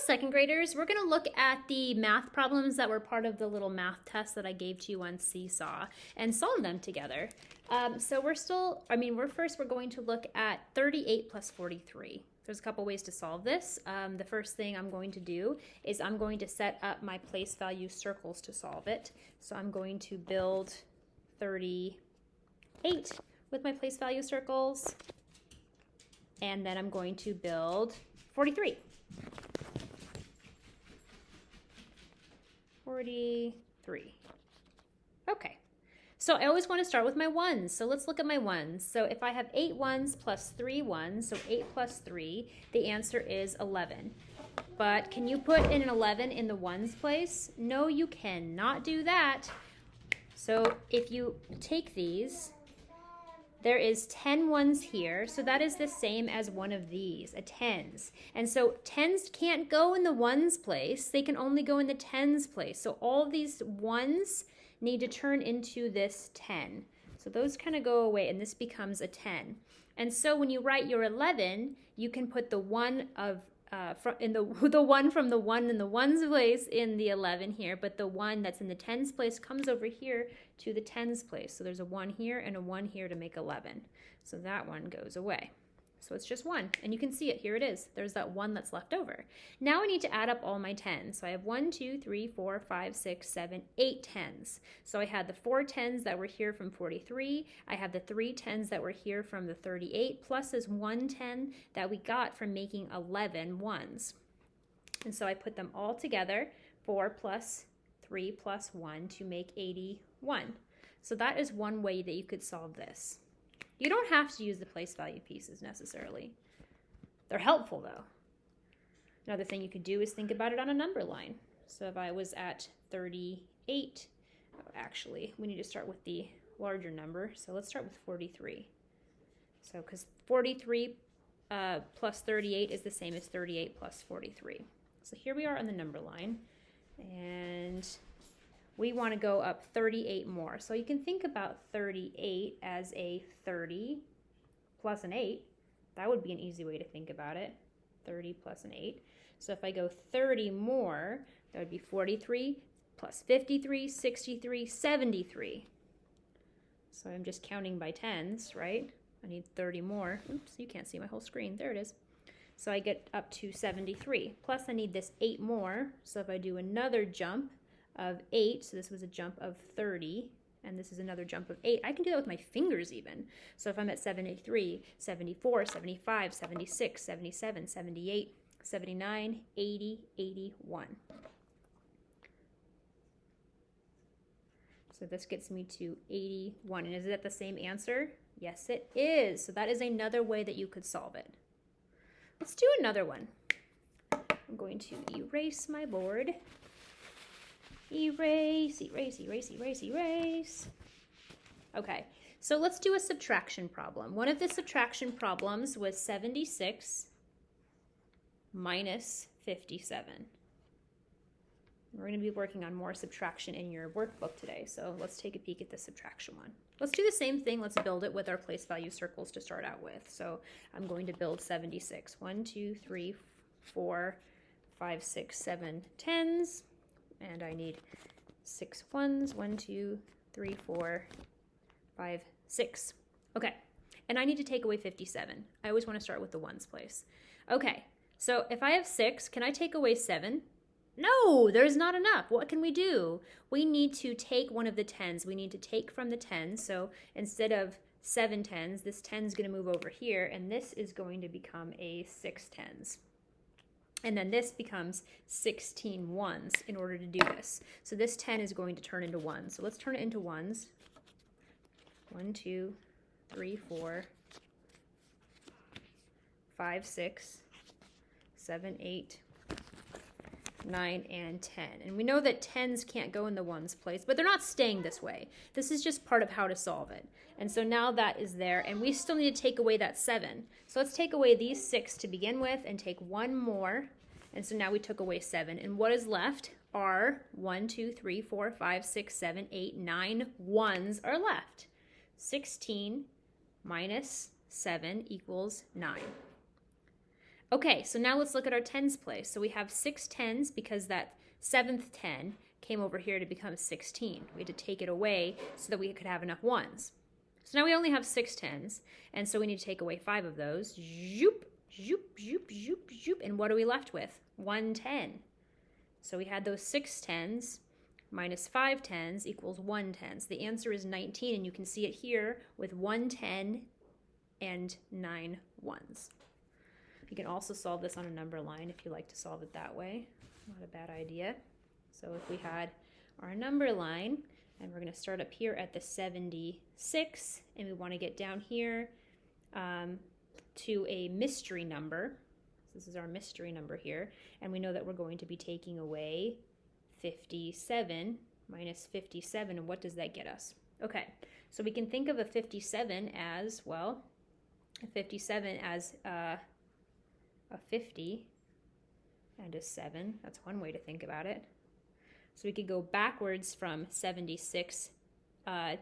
second graders. We're going to look at the math problems that were part of the little math test that I gave to you on Seesaw and solve them together. So we're going to look at 38 plus 43. There's a couple ways to solve this. The first thing I'm going to do is I'm going to set up my place value circles to solve it. So I'm going to build 38 with my place value circles, and then I'm going to build 43. 43. Okay, so I always want to start with my ones. So let's look at my ones. So if I have 8 ones plus 3 ones, so 8 plus 3, the answer is 11. But can you put in an 11 in the ones place? No, you cannot do that. So if you take these, there is 10 ones here, so that is the same as one of these, a tens. And so tens can't go in the ones place, they can only go in the tens place. So all of these ones need to turn into this 10. So those kind of go away and this becomes a 10. And so when you write your 11, you can put the one of the one from the one in the ones place in the 11 here, but the one that's in the tens place comes over here to the tens place. So there's a 1 here and a 1 here to make 11. So that one goes away. So it's just 1, and you can see it. Here it is. There's that 1 that's left over. Now I need to add up all my tens. So I have 1, 2, 3, 4, 5, 6, 7, 8 tens. So I had the 4 tens that were here from 43. I have the 3 tens that were here from the 38, plus this 1 10 that we got from making 11 ones. And so I put them all together, 4 plus 3 plus 1 to make 81. So that is one way that you could solve this. You don't have to use the place value pieces necessarily. They're helpful though. Another thing you could do is think about it on a number line. So if I was at 38, actually, we need to start with the larger number. So let's start with 43. So because 43 plus 38 is the same as 38 plus 43. So here we are on the number line, and we want to go up 38 more. So you can think about 38 as a 30 plus an 8. That would be an easy way to think about it. 30 plus an 8. So if I go 30 more, that would be 43 plus 53, 63, 73. So I'm just counting by tens, right? I need 30 more. Oops, you can't see my whole screen. There it is. So I get up to 73. Plus I need this 8 more. So if I do another jump of 8, so this was a jump of 30, and this is another jump of 8. I can do that with my fingers even. So if I'm at 73, 74, 75, 76, 77, 78, 79, 80, 81. So this gets me to 81. And is that the same answer? Yes, it is. So that is another way that you could solve it. Let's do another one. I'm going to erase my board. Erase, erase, erase, erase, erase. Okay, so let's do a subtraction problem. One of the subtraction problems was 76 minus 57. We're going to be working on more subtraction in your workbook today, so let's take a peek at the subtraction one. Let's do the same thing. Let's build it with our place value circles to start out with. So I'm going to build 76. 1, 2, 3, 4, 5, 6, 7 tens. And I need 6 ones. 1, 2, 3, 4, 5, 6. Okay, and I need to take away 57. I always want to start with the ones place. Okay, so if I have 6, can I take away 7? No, there's not enough. What can we do? We need to take one of the tens. We need to take from the tens. So instead of 7 tens, this 10 is going to move over here, and this is going to become a 6 tens. And then this becomes 16 ones in order to do this. So this 10 is going to turn into 1. So let's turn it into ones. 1, 2, 3, 4, 5, 6, 7, 8, 9, and 10. And we know that tens can't go in the ones place, but they're not staying this way. This is just part of how to solve it. And so now that is there, and we still need to take away that 7. So let's take away these 6 to begin with and take 1 more. And so now we took away 7. And what is left are 1, 2, 3, 4, 5, 6, 7, 8, 9 ones are left. 16 minus 7 equals 9. Okay, so now let's look at our tens place. So we have 6 tens because that 7th 10 came over here to become 16. We had to take it away so that we could have enough ones. So now we only have 6 tens, and so we need to take away 5 of those. Zoop, zoop, zoop, zoop, zoop. And what are we left with? 1 10. So we had those 6 tens minus 5 tens equals 1 10. So the answer is 19, and you can see it here with 1 10 and 9 ones. You can also solve this on a number line if you like to solve it that way. Not a bad idea. So if we had our number line, and we're going to start up here at the 76, and we want to get down here to a mystery number. So this is our mystery number here, and we know that we're going to be taking away 57 minus 57, and what does that get us? Okay, so we can think of a 57 as, well, a 57 as a 50 and a 7. That's one way to think about it. So we could go backwards from 76 by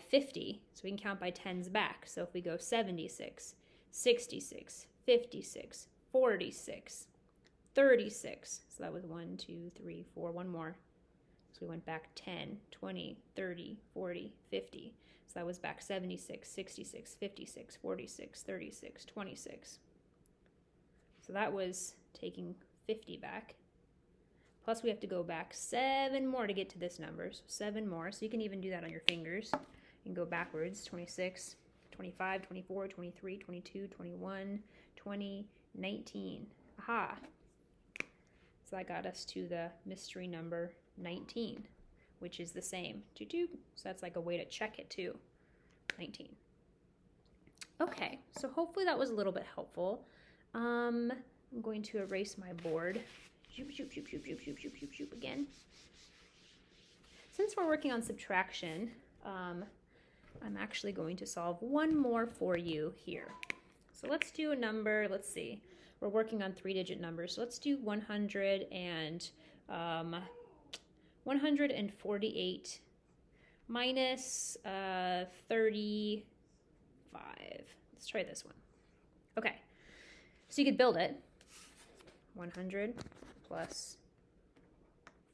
50. So we can count by tens back. So if we go 76, 66, 56, 46, 36. So that was 1, 2, 3, 4. One more. So we went back 10, 20, 30, 40, 50. So that was back 76, 66, 56, 46, 36, 26. So that was taking 50 back. Plus we have to go back 7 more to get to this number. So 7 more. So you can even do that on your fingers. You can go backwards. 26, 25, 24, 23, 22, 21, 20, 19. Aha. So that got us to the mystery number 19, which is the same. So that's like a way to check it too. 19. Okay, so hopefully that was a little bit helpful. I'm going to erase my board. Shoop, shoop, shoop, shoop, shoop, shoop, shoop, shoop, shoop again. Since we're working on subtraction, I'm actually going to solve one more for you here. So let's do a number, let's see. We're working on 3-digit numbers. So let's do 148 minus 35. Let's try this one. Okay, so you could build it. 100 plus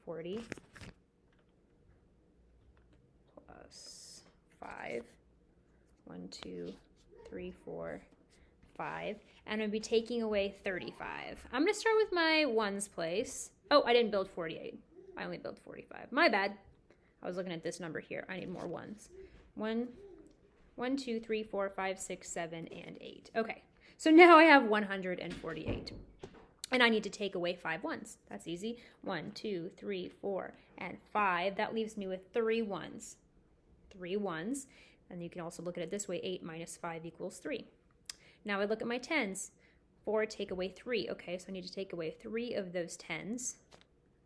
40 plus 5. 1, 2, 3, 4, 5. And I'm going to be taking away 35. I'm going to start with my ones place. Oh, I didn't build 48. I only built 45. My bad. I was looking at this number here. I need more ones. 1, 2, 3, 4, 5, 6, 7, and 8. Okay, so now I have 148. And I need to take away 5 ones. That's easy. 1, 2, 3, 4, and 5. That leaves me with 3 ones. 3 ones. And you can also look at it this way. 8 minus 5 equals 3. Now I look at my tens. 4 take away 3. Okay, so I need to take away 3 of those tens.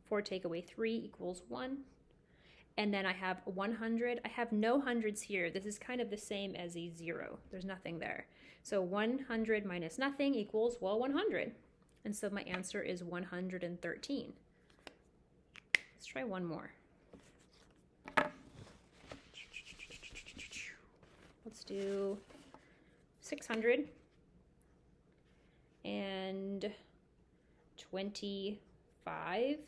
4 take away 3 equals 1. And then I have 100. I have no hundreds here. This is kind of the same as a 0. There's nothing there. So 100 minus nothing equals, well, 100. And so my answer is 113. Let's try one more. Let's do 625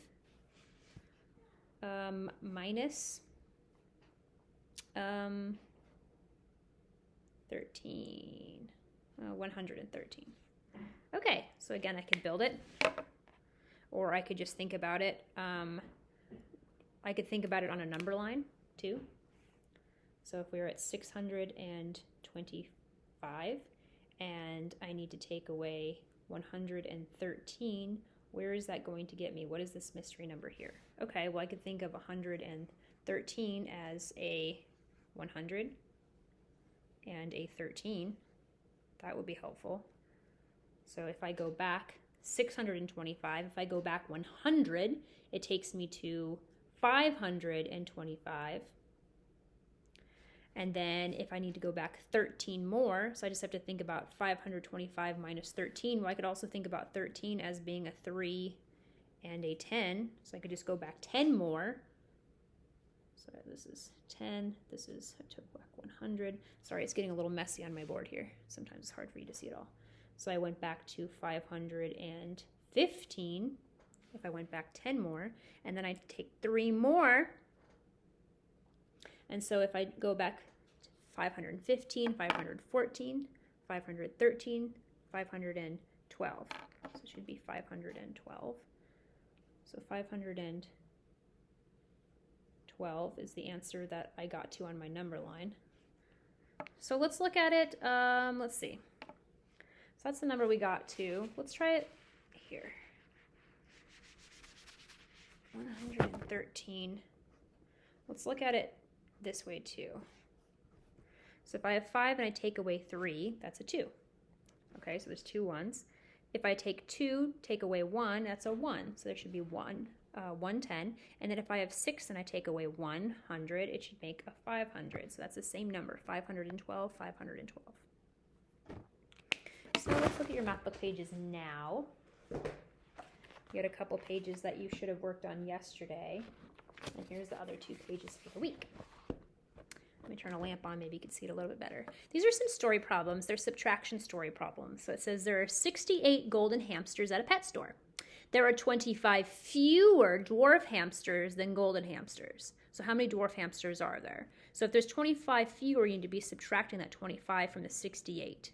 minus 113. Okay, so again, I could build it, or I could just think about it. I could think about it on a number line too. So if we were at 625 and I need to take away 113, where is that going to get me? What is this mystery number here? Okay, well, I could think of 113 as a 100 and a 13. That would be helpful. So if I go back 625, if I go back 100, it takes me to 525. And then if I need to go back 13 more, so I just have to think about 525 minus 13. Well, I could also think about 13 as being a 3 and a 10. So I could just go back 10 more. So this is 10. This is, I took back 100. Sorry, it's getting a little messy on my board here. Sometimes it's hard for you to see it all. So I went back to 515. If I went back 10 more, and then I take 3 more. And so if I go back to 515, 514, 513, 512. So it should be 512. So 512 is the answer that I got to on my number line. So let's look at it. Let's see. So that's the number we got to. Let's try it here. 113. Let's look at it this way too. So if I have 5 and I take away 3, that's a 2. Okay, so there's 2 ones. If I take 2, take away 1, that's a 1. So there should be 110. And then if I have 6 and I take away 100, it should make a 500. So that's the same number, 512, 512. So let's look at your math book pages now. You had a couple pages that you should have worked on yesterday. And here's the other 2 pages for the week. Let me turn a lamp on, maybe you can see it a little bit better. These are some story problems. They're subtraction story problems. So it says there are 68 golden hamsters at a pet store. There are 25 fewer dwarf hamsters than golden hamsters. So how many dwarf hamsters are there? So if there's 25 fewer, you need to be subtracting that 25 from the 68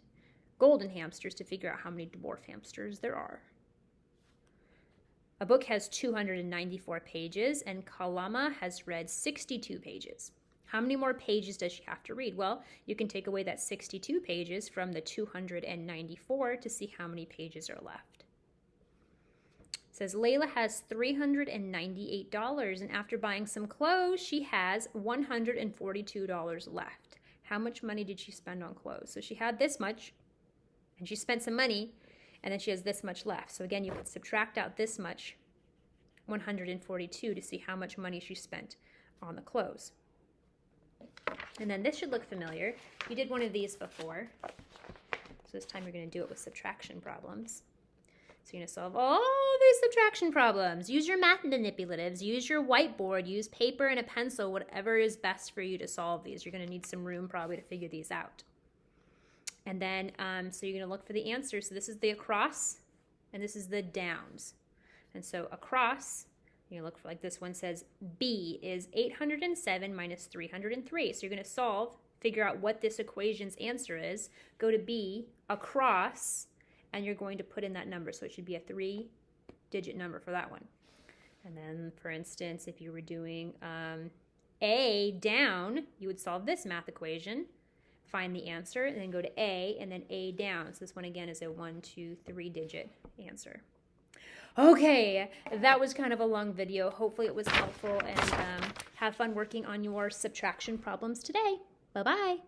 golden hamsters to figure out how many dwarf hamsters there are. A book has 294 pages, and Kalama has read 62 pages. How many more pages does she have to read? Well, you can take away that 62 pages from the 294 to see how many pages are left. It says Layla has $398, and after buying some clothes, she has $142 left. How much money did she spend on clothes? So she had this much, and she spent some money, and then she has this much left. So again, you can subtract out this much, 142, to see how much money she spent on the clothes. And then this should look familiar. You did one of these before. So this time you're going to do it with subtraction problems. So you're going to solve all these subtraction problems. Use your math manipulatives. Use your whiteboard. Use paper and a pencil, whatever is best for you to solve these. You're going to need some room probably to figure these out. And then, so you're going to look for the answer. So this is the across, and this is the downs. And so across, you look for, like this one says, B is 807 minus 303. So you're going to solve, figure out what this equation's answer is, go to B, across, and you're going to put in that number. So it should be a 3-digit number for that one. And then, for instance, if you were doing A down, you would solve this math equation, find the answer, and then go to A, and then A down. So this one, again, is a 1, 2, 3-digit answer. Okay, that was kind of a long video. Hopefully it was helpful, and have fun working on your subtraction problems today. Bye-bye.